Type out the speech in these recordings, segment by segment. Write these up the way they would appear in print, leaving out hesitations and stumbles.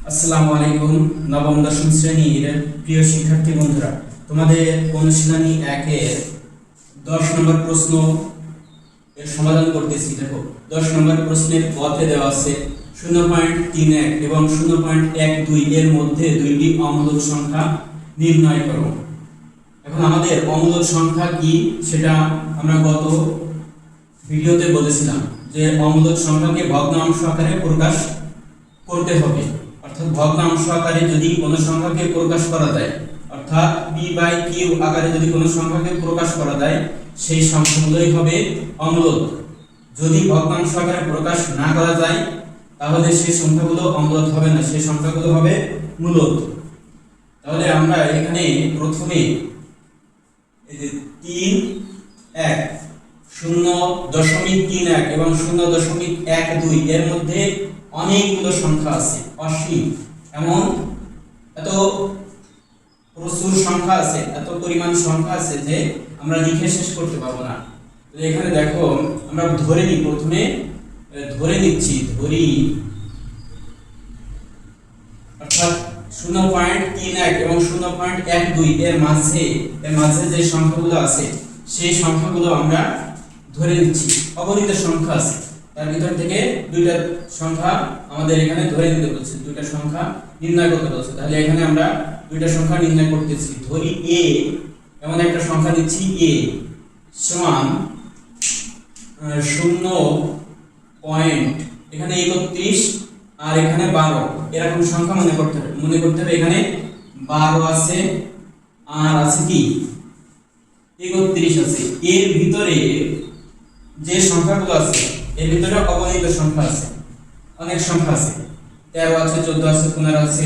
আসসালামু আলাইকুম। নবম দশম শ্রেণীর প্রিয় শিক্ষার্থী বন্ধুরা, তোমাদের অনুশীলনী 1-এর 10 নম্বর প্রশ্ন এর সমাধান করতেছি। দেখো, 10 নম্বর প্রশ্নের পথে দেওয়া আছে 0.31 এবং 0.12 এর মধ্যে দুইটি অমূলক সংখ্যা নির্ণয় করো। এখন আমাদের অমূলক সংখ্যা কি সেটা আমরা গত ভিডিওতে বলেছিলাম যে অমূলক সংখ্যাকে ভগ্নাংশ আকারে প্রকাশ করতে হবে। অর্থাৎ ভগ্নাংশ আকারে যদি কোনো সংখ্যাকে প্রকাশ করা যায়, অর্থাৎ p/q আকারে যদি কোনো সংখ্যাকে প্রকাশ করা যায়, সেই সংখ্যাগুলোই হবে অমূলক। যদি ভগ্নাংশ আকারে প্রকাশ না করা যায় তাহলে সেই সংখ্যাগুলো অমূলক হবে না, সেই সংখ্যাগুলো হবে মূলক। তাহলে আমরা এখানে প্রথমে এই যে 3-1 0.31 এবং 0.12 এর মধ্যে অনেকগুলো সংখ্যা আছে, অসীম, এমন এত প্রচুর সংখ্যা আছে, এত পরিমাণ সংখ্যা আছে যে আমরা লিখে শেষ করতে পারবো না। তো এখানে দেখো, আমরা ধরে নিই, প্রথমে ধরে নিচ্ছি, ধরি, অর্থাৎ 0.31 এবং 0.12 এর মাঝে যে সংখ্যাগুলো আছে সেই সংখ্যাগুলো আমরা ধরে নিচ্ছি। অগণিত সংখ্যা আছে, তার ভিতর থেকে দুইটা সংখ্যা আমাদের এখানে ধরে নিতে বলছে, দুইটা সংখ্যা নির্ণয় করতে বলছে। তাহলে এখানে আমরা দুইটা সংখ্যা নির্ণয় করতেছি। ধরি a, এমন একটা সংখ্যা দিচ্ছি a সমান 0. এখানে 31 আর এখানে 12, এরকম সংখ্যা মনে করতে হবে। এখানে 12 আছে আর আছে কি 31 আছে। এর ভিতরে যে সংখ্যাগুলো আছে এর ভিতরে অগণিত সংখ্যা আছে, অনেক সংখ্যা আছে, 13 আছে, 14 আছে, 15 আছে,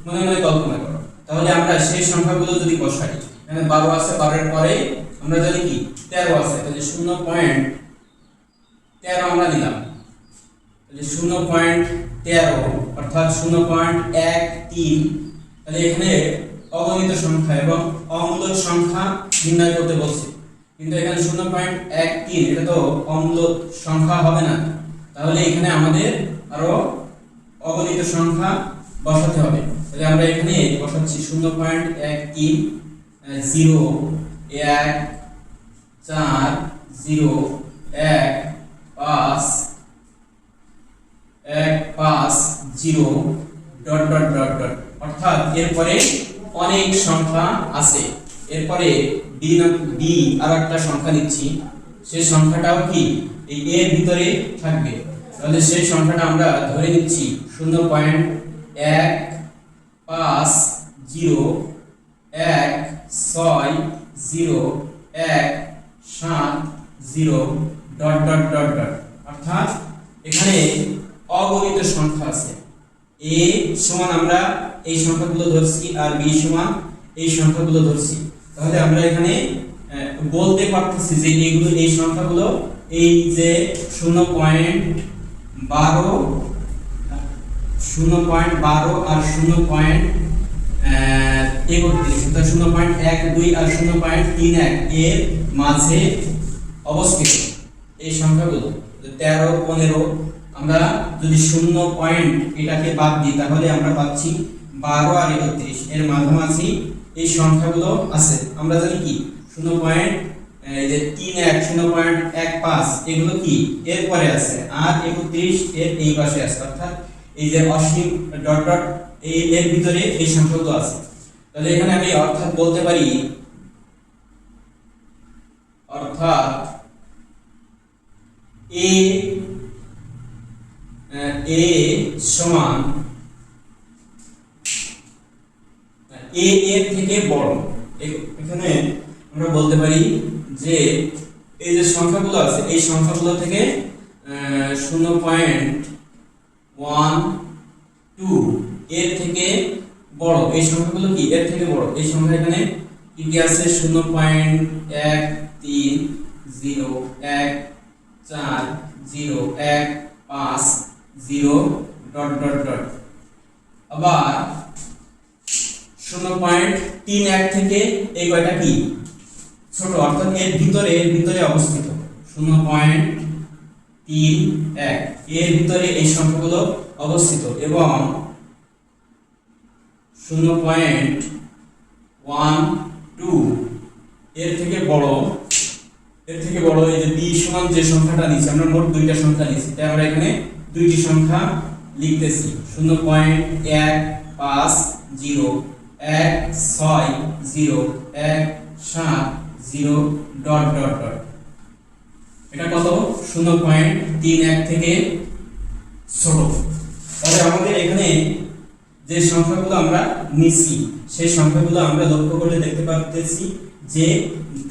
মনে মনে কল্পনা করো। তাহলে আমরা সেই সংখ্যাগুলো যদি বসাই, এখানে 12 আছে, 12 এর পরে আমরা জানি কি 13 আছে, তাহলে 0.13 আমরা নিলাম। তাহলে 0.13 অর্থাৎ 0.13। তাহলে এখানে অগণিত সংখ্যা এবং অমূলক সংখ্যা নির্ণয় করতে বলছে, কিন্তু এখানে 0.13 এটা তো অমূলক সংখ্যা হবে না। তাহলে এখানে আমাদের আরো অগণিত সংখ্যা বসাতে হবে। তাহলে আমরা এখানে বসাচ্ছি 0.13 0 1 4 0 1 5 1 5 0 ডট ডট ডট ডট, অর্থাৎ এরপরে অনেক সংখ্যা আছে। এরপরে b আর একটা সংখ্যা নিচ্ছি, সেই সংখ্যাটাও কি এই এর ভিতরে থাকবে। তাহলে সেই সংখ্যাটা আমরা ধরে নিচ্ছি 0.15016017 ডট ডট ডট ডট, অর্থাৎ এখানে অগণিত সংখ্যা আছে। a সমান আমরা এই সংখ্যাগুলো ধরছি আর b সমান এই সংখ্যাগুলো ধরছি। তাহলে আমরা এখানে বলতে পারতেছি যে এইগুলো, এই সংখ্যাগুলো, এই যে 0.12 আর 0.31, 0.12 আর 0.31 এর মাঝে অবস্থিত এই সংখ্যাগুলো 13 15। আমরা যদি 0 পয়েন্ট এটাকে বাদ দিই তাহলে আমরা পাচ্ছি 12 আর 31, এর মাঝামাঝি এই সংখ্যাগুলো আছে। আমরা জানি কি 0.31 0.15 এগুলো কি এর পরে আছে, আর 31 এর এই পাশে আছে, অর্থাৎ এই যে অসীম ডট ডট এর ভিতরে এই সংখ্যাগুলো আছে। তাহলে এখানে আমি অর্থাৎ বলতে পারি, অর্থাৎ a সমান a এর থেকে বড়। এখানে আমরা বলতে পারি যে এই যে সংখ্যাগুলো আছে এই সংখ্যাগুলো থেকে 0.12 এর থেকে বড়, এই সংখ্যাগুলো কি এর থেকে বড়। এই সংখ্যা এখানে কি কি আছে 0.13014015 ডট ডট ডট। আবার 0.31 থেকে এই কয়টা কি ছোট, অর্থাৎ এর ভিতরে অবস্থিত 0.31 এর ভিতরে এই সংখ্যাগুলো অবস্থিত। এবং 0.12 এর থেকে বড় এই যে b সমান যে সংখ্যাটা নিছি আমরা মোট দুইটা সংখ্যা নিছি তাই আমরা এখানে দুইটি সংখ্যা লিখতেছি 0.150 160 170 ডট ডট ডট এটা কত 0.31 থেকে ছোট। তাহলে আমাদের এখানে যে সংখ্যাগুলো আমরা নিছি সেই সংখ্যাগুলো আমরা লক্ষ্য করলে দেখতে পাচ্ছি যে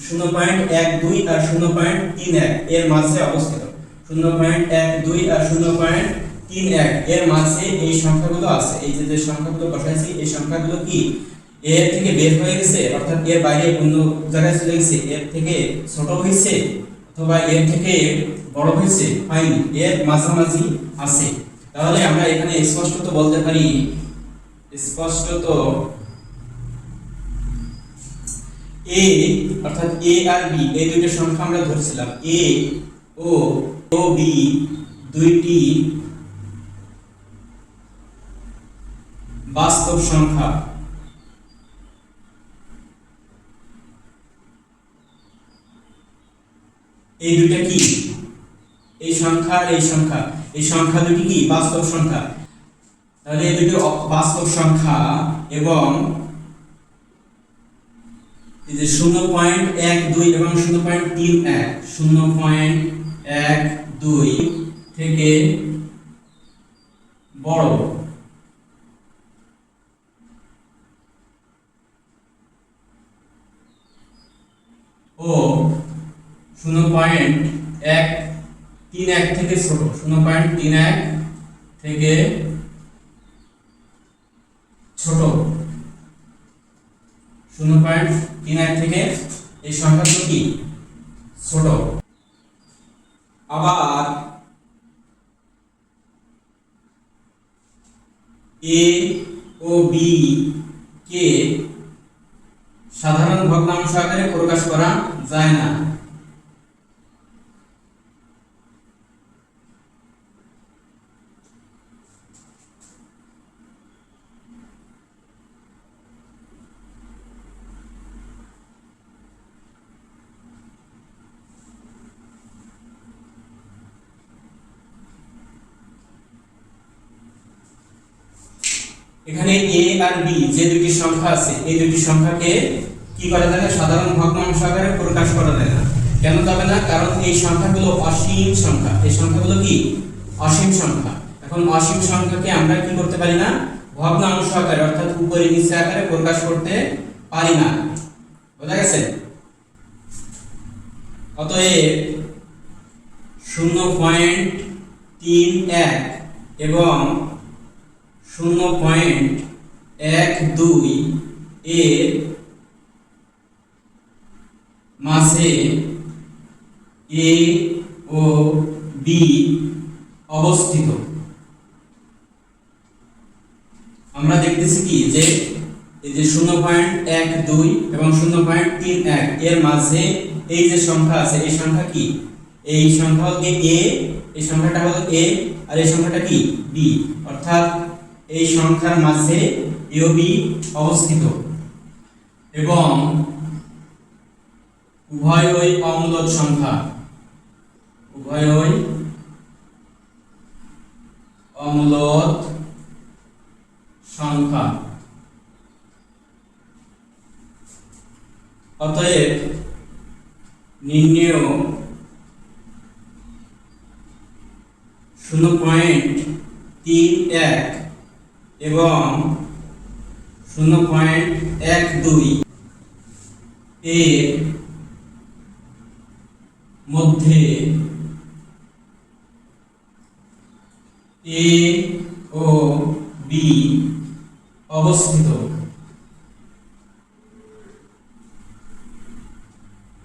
0.12 আর 0.31 এর মাঝে অবস্থিত। 0.12 আর 0.31 এর মাঝে এই সংখ্যাগুলো আছে। এই যে সংখ্যাগুলো বসাইছি এই সংখ্যাগুলো কি এর থেকে বের হয়ে গেছে অর্থাৎ এর বাইরে অন্য জায়গায় চলে গেছে, এর থেকে ছোট হয়েছে অথবা এর থেকে বড় হয়েছে, হয়নি, এর মাঝামাঝি আছে। তাহলে আমরা এখানে স্পষ্টত বলতে পারি a অর্থাৎ a আর b এই দুইটা সংখ্যা আমরা ধরেছিলাম a ও b দুইটি বাস্তব সংখ্যা। এই দুইটা কি এই সংখ্যা আর এই সংখ্যা দুটি কি বাস্তব সংখ্যা। তাহলে এই দুটো বাস্তব সংখ্যা এবং এই যে 0.12 এবং 0.12 থেকে বড় ও 0.31 থেকে ছোট 0.31 থেকে ছোট 0.31 থেকে এই সংখ্যাগুলো কি ছোট। আবার a ও b কে সাধারণ ভগ্নাংশ আকারে প্রকাশ করা যায় না। এখানে a আর b যে দুটি সংখ্যা আছে এই দুটি সংখ্যাকে কি করা যায় না সাধারণ ভগ্নাংশ আকারে প্রকাশ করা যায় না। কেন যাবে না? কারণ এই সংখ্যাগুলো অসীম সংখ্যা। এই সংখ্যাগুলো কি অসীম সংখ্যা। এখন অসীম সংখ্যাকে আমরা কি করতে পারি না ভগ্নাংশ আকারে অর্থাৎ উপরে নিচে আকারে প্রকাশ করতে পারি না। বোঝা গেছে? অতএব 0.31 এবং 0.12 এর মাঝে a ও b অবস্থিত। আমরা দেখতেছি কি যে এই যে 0.12 এবং 0.31 এর মাঝে এই যে সংখ্যা আছে এই সংখ্যা কি এই সংখ্যা হলো a, এই সংখ্যাটা হলো a আর এই সংখ্যাটা কি b, অর্থাৎ এই সংখ্যার মাঝে a ও b অবস্থিত এবং উভয়ই অমূলদ সংখ্যা। উভয়ই অমূলদ সংখ্যা। অতএব নির্ণেয় 0.31 এবং 0.12 এর মধ্যে a ও b অবস্থিত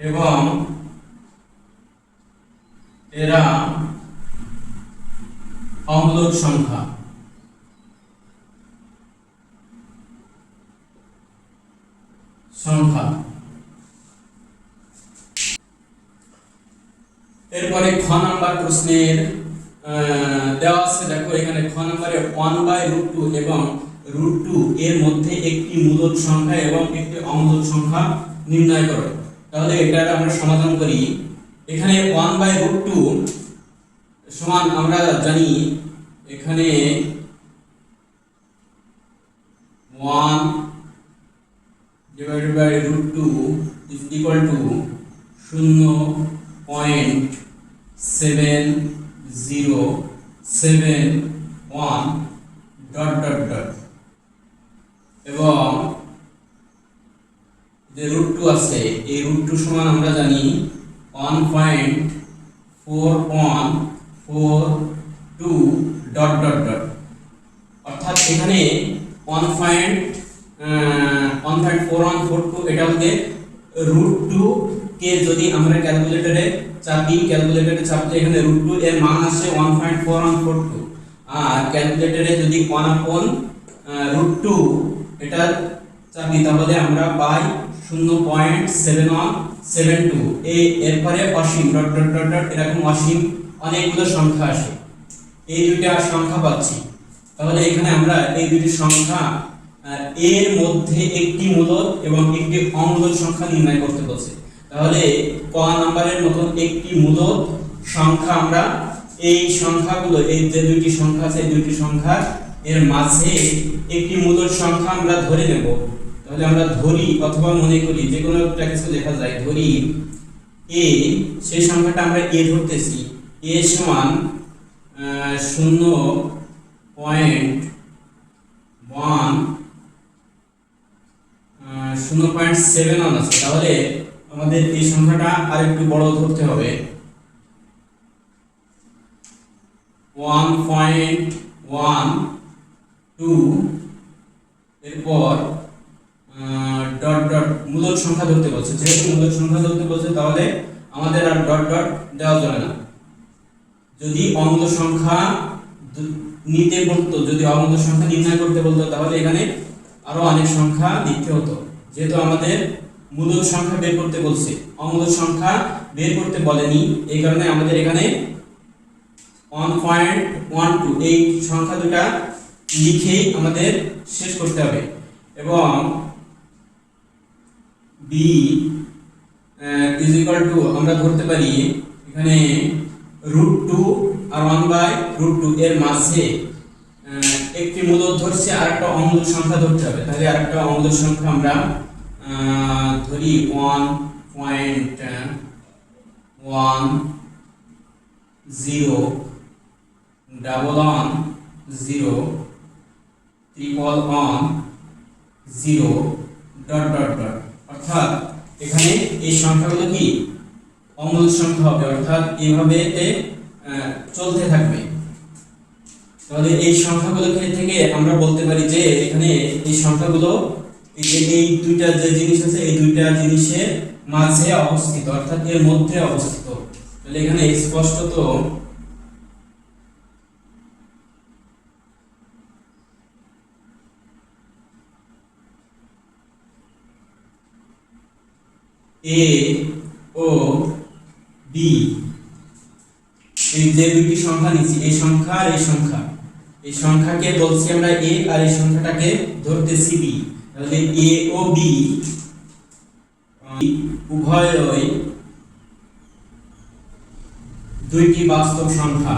এবং এরা অমূলদ সংখ্যা। এরপরে খ নাম্বার প্রশ্নের দেওয়া আছে, দেখো এখানে খ নাম্বারে 1/√2 এবং √2 এর মধ্যে একটি মূলদ সংখ্যা এবং একটি অমূলদ সংখ্যা নির্ণয় করো। তাহলে এটা আমরা সমাধান করি। এখানে 1/√2 সমান আমরা জানি এখানে 1/√2 is equal to 0.7071 dot dot dot এবং যে √2 আছে এই √2 সমান আমরা জানি 1.4142 ডট ডট ডট, অর্থাৎ এখানে 1.4142 এটা হচ্ছে √2 কে যদি আমরা ক্যালকুলেটরে চাপি, ক্যালকুলেটরে চাপলে এখানে √2 এর মান আসে 1.4142, আর ক্যালকুলেটরে যদি 1/√2 এটা চাপি তাহলে আমরা পাই 0.7172। এরপরে অসীম ডট ডট ডট ডট এরকম অসীম অনেকগুলো সংখ্যা আসে, এই দুইটা সংখ্যা পাচ্ছি। তাহলে এখানে আমরা এই দুটি সংখ্যা এর মধ্যে একটি মূলদ এবং একটি অমূলদ সংখ্যা নির্ণয় করতে বলছে। তাহলে ক নাম্বারের মতন একটি মূলদ সংখ্যা আমরা এই সংখ্যাগুলো, এই যে দুইটি সংখ্যা আছে এই দুইটি সংখ্যা এর মাঝে একটি মূলদ সংখ্যা আমরা ধরে নেব। তাহলে আমরা ধরি অথবা মনে করি যে কোনো একটা কিছু লেখা যায়, ধরি a, সেই সংখ্যাটা আমরা a ধরতেছি, a সমান 0.71 আছে। তাহলে আমাদের এই সংখ্যাটা আরেকটু বড় ধরতে হবে, 1.12, এরপর ডট ডট মূলদ সংখ্যা ধরতে বলছে। যেহেতু মূলদ সংখ্যা ধরতে বলছে তাহলে আমাদের আর ডট ডট দেওয়া যাবে না। যদি অমূলদ সংখ্যা নিতে বলতো, যদি অমূলদ সংখ্যা নির্ণয় করতে বলতো তাহলে এখানে আরো অনেক সংখ্যা লিখতে হতো। যেহেতু আমাদের মূলদ সংখ্যা বের করতে বলছে, অমূলদ সংখ্যা বের করতে বলেনি, এই কারণে আমাদের এখানে 1.12 এই সংখ্যা দুটা লিখেই আমাদের শেষ করতে হবে। এবং b is equal to আমরা ধরতে পারি এখানে √2 আর 1/√2 এর মাঝে একটি মূলদ ধরছে আর একটা অমূলদ সংখ্যা ধরতে হবে। তাহলে আরেকটা অমূলদ সংখ্যা আমরা ধরি 1.10110311 ডট ডট ডট, অর্থাৎ এখানে এই সংখ্যাগুলো কি অমূলদ সংখ্যা হবে, অর্থাৎ এইভাবে চলতে থাকবে। তাহলে এই সংখ্যাগুলো থেকে আমরা বলতে পারি যে এখানে এই সংখ্যাগুলো এই দুইটা যে জিনিস আছে এই দুইটা জিনিসের মাঝে অবস্থিত, অর্থাৎ এর মধ্যে অবস্থিত। তাহলে এখানে স্পষ্টত a ও b এই যে দুটি সংখ্যা নিচ্ছি, এই সংখ্যা আর এই সংখ্যাকে বলছি আমরা a আর এই সংখ্যাটাকে ধরতেছি b। তাহলে a ও b উভয়ই দুইটি বাস্তব সংখ্যা।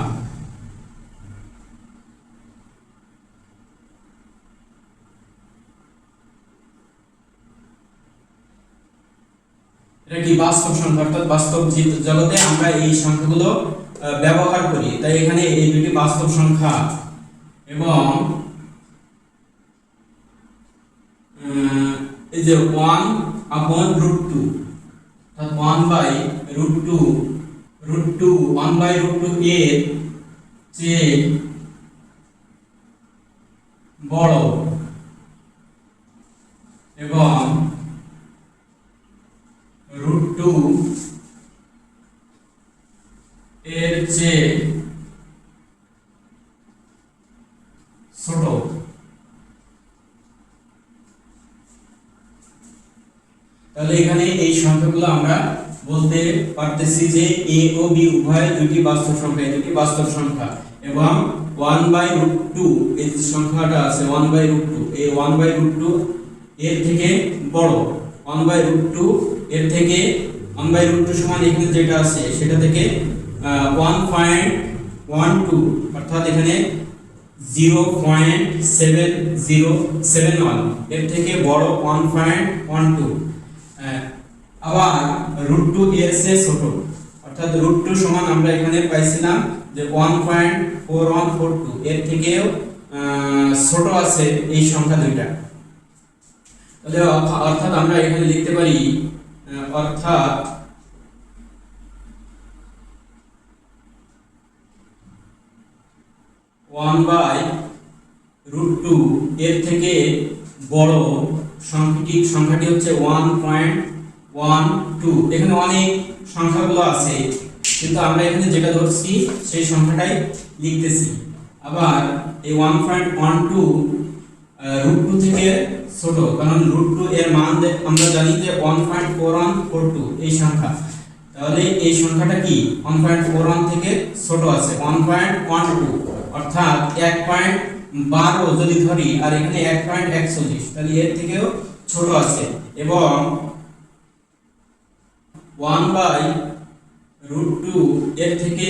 এটা কি বাস্তব সংখ্যা, অর্থাৎ বাস্তব জগতে আমরা এই সংখ্যাগুলো ব্যবহার করি, তাই এখানে এই দুটি বাস্তব সংখ্যা। এবং এই যে 1/√2 অর্থাৎ 1/√2 এর চেয়ে বড় এবং √2 এর চেয়ে ছোট। তাহলে এখানে এই সংখ্যাগুলো আমরা বলতে পারতেছি যে a ও b উভয় দুটি বাস্তব সংখ্যা, দুটি বাস্তব সংখ্যা। এবং 1/√2 এই যে সংখ্যাটা আছে 1/√2, এই 1/√2 এর থেকে বড়, 1/√2 এর থেকে 1/√2 সমান এখানে যেটা আছে সেটা থেকে 1.12 অর্থাৎ এখানে 0.7071 এর থেকে বড় 1.12, আবার √2 এর চেয়ে ছোট, অর্থাৎ √2 সমান আমরা এখানে পাইছিলাম যে 1.4142 এর থেকেও ছোট আছে এই সংখ্যা দুইটা। তাহলে অর্থাৎ আমরা এখানে লিখতে পারি অর্থাৎ (1/√2) এর থেকে বড় সংখ্যাটি হচ্ছে 1.12। এখানে অনেক সংখ্যাগুলো আছে কিন্তু আমরা এখানে যেটা ধরছি সেই সংখ্যাটাই লিখতেছি। আবার এই 1.12 √2 থেকে ছোট, কারণ √2 এর মান আমরা জানি যে 1.4142 এই সংখ্যা। তাহলে এই সংখ্যাটা কি 1.41 থেকে ছোট আছে 1.12, অর্থাৎ 1.12 যদি ধরি আর এখানে 1.41, তাহলে এর থেকেও ছোট আছে। এবং 1/√2 এর থেকে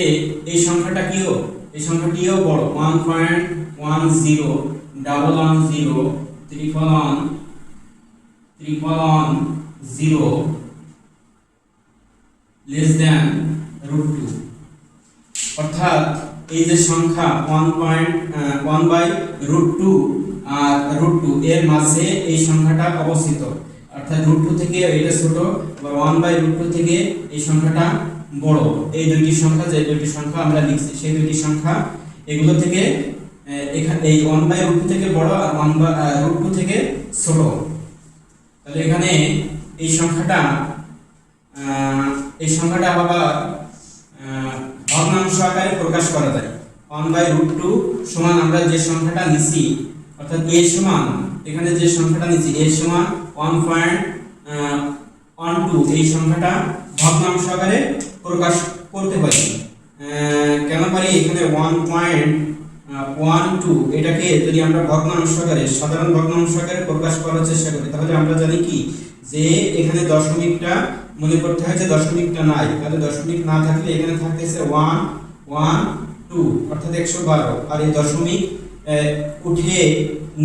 এই সংখ্যাটা কিও, এই সংখ্যাটিও বড় 1.10.1011100 less than √2, অর্থাৎ এই যে সংখ্যা 1/√2 আর √2 এর মাঝে এই সংখ্যাটা অবস্থিত, অর্থাৎ √2 থেকে এটা ছোট বা 1/√2 থেকে এই সংখ্যাটা বড়। এই দুইটি সংখ্যা, যে দুইটি সংখ্যা আমরা লিখছি সেই দুইটি সংখ্যা, এগুলো থেকে এখানে এই 1/√2 থেকে বড় আর 1/√2 থেকে ছোট। তাহলে এখানে এই সংখ্যাটা আবার ভগ্নাংশ আকারে প্রকাশ করা যায়। 1/√2 সমান আমরা যে সংখ্যাটা নিছি, অর্থাৎ a সমান এখানে যে সংখ্যাটা নিছি a সমান 1.12, এই সংখ্যাটা ভগ্নাংশ আকারে প্রকাশ করতে পারি। কেন পারি? এখানে 1.12 এটাকে যদি আমরা ভগ্নাংশ আকারে, সাধারণ ভগ্নাংশ আকারে প্রকাশ করার চেষ্টা করি, তাহলে আমরা জানি কি যে এখানে দশমিকটা মনে করতে হয় যে দশমিকটা নাই, তাহলে দশমিক না থাকলে এখানে থাকতেছে 112 অর্থাৎ 112, আর এই দশমিক উঠে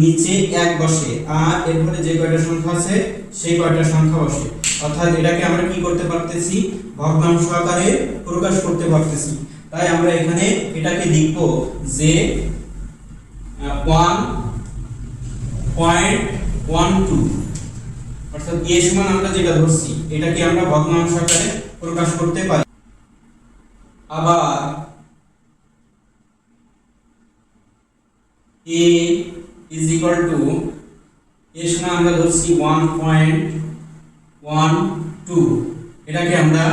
নিচে 1 বসে আর এরপরে যে কয়টা সংখ্যা আছে সেই কয়টা সংখ্যা বসে, অর্থাৎ এটাকে আমরা কি করতে পারতেছি ভগ্নাংশ আকারে প্রকাশ করতে পারতেছি। তাই আমরা এখানে এটাকে লিখব যে 1.12, অর্থাৎ a সমান আমরা যেটা ধরছি এটাকে আমরা ভগ্নাংশ আকারে প্রকাশ করতে পারি। আবার a is equal to a সমান আমরা ধরছি 1.12, এটাকে আমরা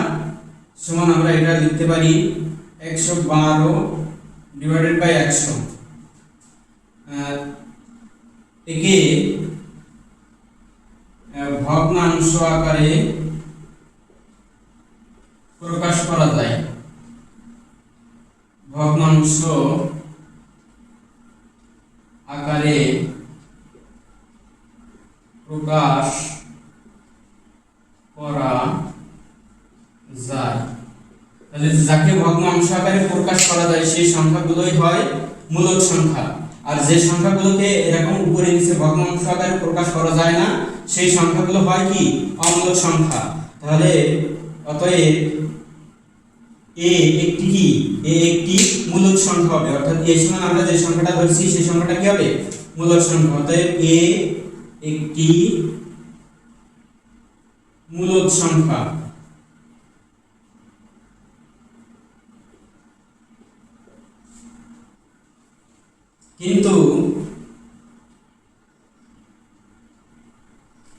সমান আমরা এটা লিখতে পারি 112 ডিভাইডেড বাই 100। একে ভগ্নাংশ আকারে প্রকাশ করা যায়, ভগ্নাংশ আকারে প্রকাশ করা যায়। তাহলে যাকে ভগ্নাংশ আকারে প্রকাশ করা যায় সেই সংখ্যাগুলোই হয় মূলদ সংখ্যা, আর যে সংখ্যাগুলোকে এরকম উপরে নিচে ভগ্নাংশ আকারে প্রকাশ করা যায় না সেই সংখ্যাগুলো হয় কি অমূলদ সংখ্যা। তাহলে অতএব a একটি কি a একটি মূলদ সংখ্যা হবে, অর্থাৎ a সমান আমরা যে সংখ্যাটা ধরছি সেই সংখ্যাটা কি হবে মূলদ সংখ্যা। অতএব a একটি মূলদ সংখ্যা। কিন্তু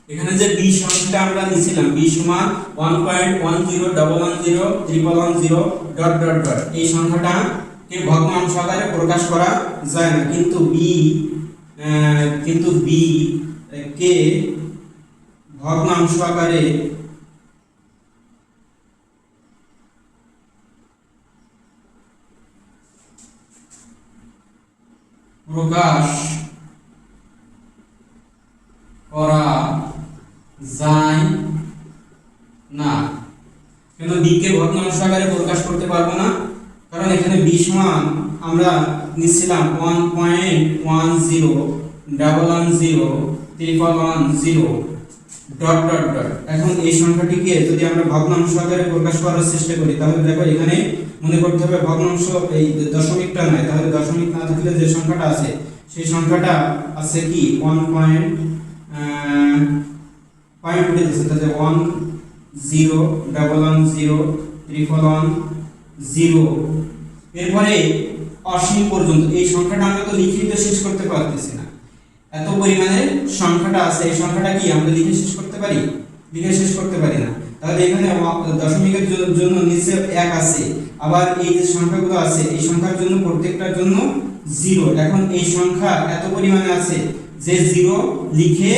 এখানে যে b সংখ্যাটা আমরা নিয়েছিলাম b সমান 1.1011101110 এই সংখ্যাটাকে ভগ্নাংশ আকারে প্রকাশ করা যায় না, কিন্তু b কে ভগ্নাংশ আকারে প্রকাশ করা যায় না। কেন b কে ভগ্নাংশ আকারে প্রকাশ করতে পারবো না? কারণ এখানে b সমান আমরা নিছিলাম 1.10 ডট ডট ডট। এখন এই সংখ্যাটিকে যদি আমরা ভগ্নাংশ আকারে প্রকাশ করার চেষ্টা করি, তাহলে দেখো এখানে মনে করতে হবে ভগ্নাংশ এই দশমিকটা নয়, তাহলে দশমিক না থাকলে যে সংখ্যাটা আছে সেই সংখ্যাটা আছে কি 1 পয়েন্ট উঠে যাচ্ছে, তাহলে 10110 এরপরে অসীম পর্যন্ত এই সংখ্যাটা আমরা তো লিখে তো শেষ করতে পারতেছি না। এত পরিমাণে সংখ্যাটা আছে, এই সংখ্যাটা কি আমরা লিখে শেষ করতে পারি? লিখে শেষ করতে পারি না। তাহলে এখানে দশমিকের জন্য নিচে 1 আছে, আবার এই যে সংখ্যাগুলো আছে এই সংখ্যার জন্য প্রত্যেকটার জন্য 0। এখন এই সংখ্যা এত পরিমাণে আছে যে 0 লিখে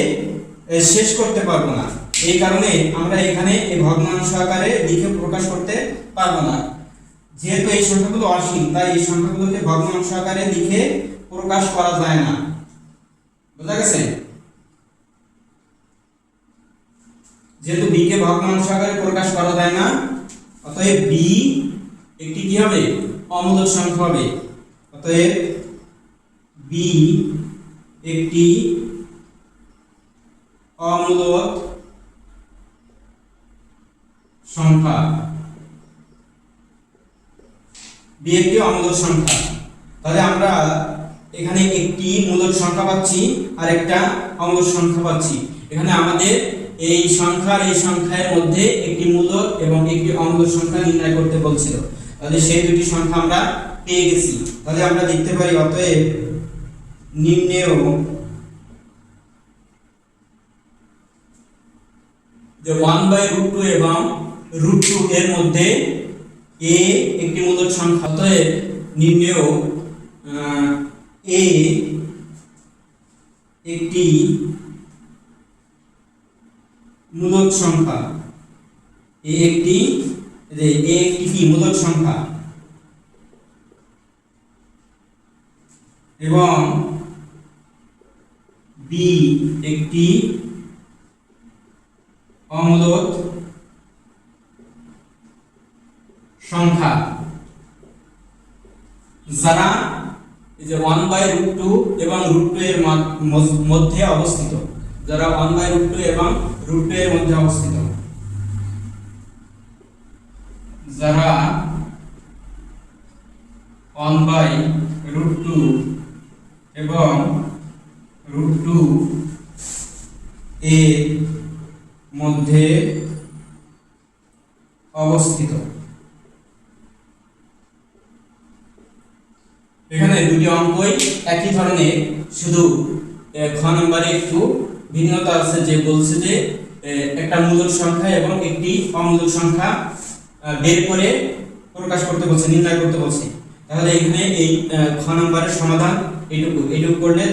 শেষ করতে পারবো না। এই কারণে আমরা এখানে এই ভগ্নাংশ আকারে লিখে প্রকাশ করতে পারবো না। যেহেতু এই সংখ্যাগুলো অসীম, তাই এই সংখ্যাগুলোকে ভগ্নাংশ আকারে লিখে প্রকাশ করা যায় না। বুঝা গেছে? যেহেতু b কে ভগ্নাংশ আকারে প্রকাশ করা যায় না, অতএব b একটি কি হবে? অমূলক সংখ্যা হবে। অতএব b একটি অমূলক সংখ্যা। b একটি অমূলক সংখ্যা। তাহলে আমরা এখানে একটি মূলক সংখ্যা পাচ্ছি আর একটা অমূলক সংখ্যা পাচ্ছি। এখানে আমাদের এই সংখ্যার এই সংখ্যার মধ্যে একটি মূলক এবং একটি অমূলক সংখ্যা নির্ণয় করতে বলছিল। তাহলে সেই দুটি সংখ্যা আমরা পেয়ে গেছি। তাহলে আমরা লিখতে পারি অতএব নিম্নেয় যে 1/√2 এবং √2 এর মধ্যে a একটি মূলক সংখ্যা। অতএব নিম্নেয় a একটি মূলক সংখ্যা। a একটি কি মূলক সংখ্যা এবং b একটি অমূলক সংখ্যা যারা এই যে 1/√2 এবং √2 এর মধ্যে অবস্থিত, যারা 1/√2 এবং √2 এর মধ্যে অবস্থিত, যারা 1/√2 এবং √2 এর মধ্যে অবস্থিত। এখানে দুটি অঙ্কই একই ধরনের, শুধু খ নম্বরে একটু ভিন্নতা আছে, যে বলছে যে একটা মূলক সংখ্যা এবং একটি অমূলক সংখ্যা বের করে প্রকাশ করতে বলছে, নির্ণয় করতে বলছে। তাহলে এখানে এই খ নম্বরের সমাধান এইটুকু করলে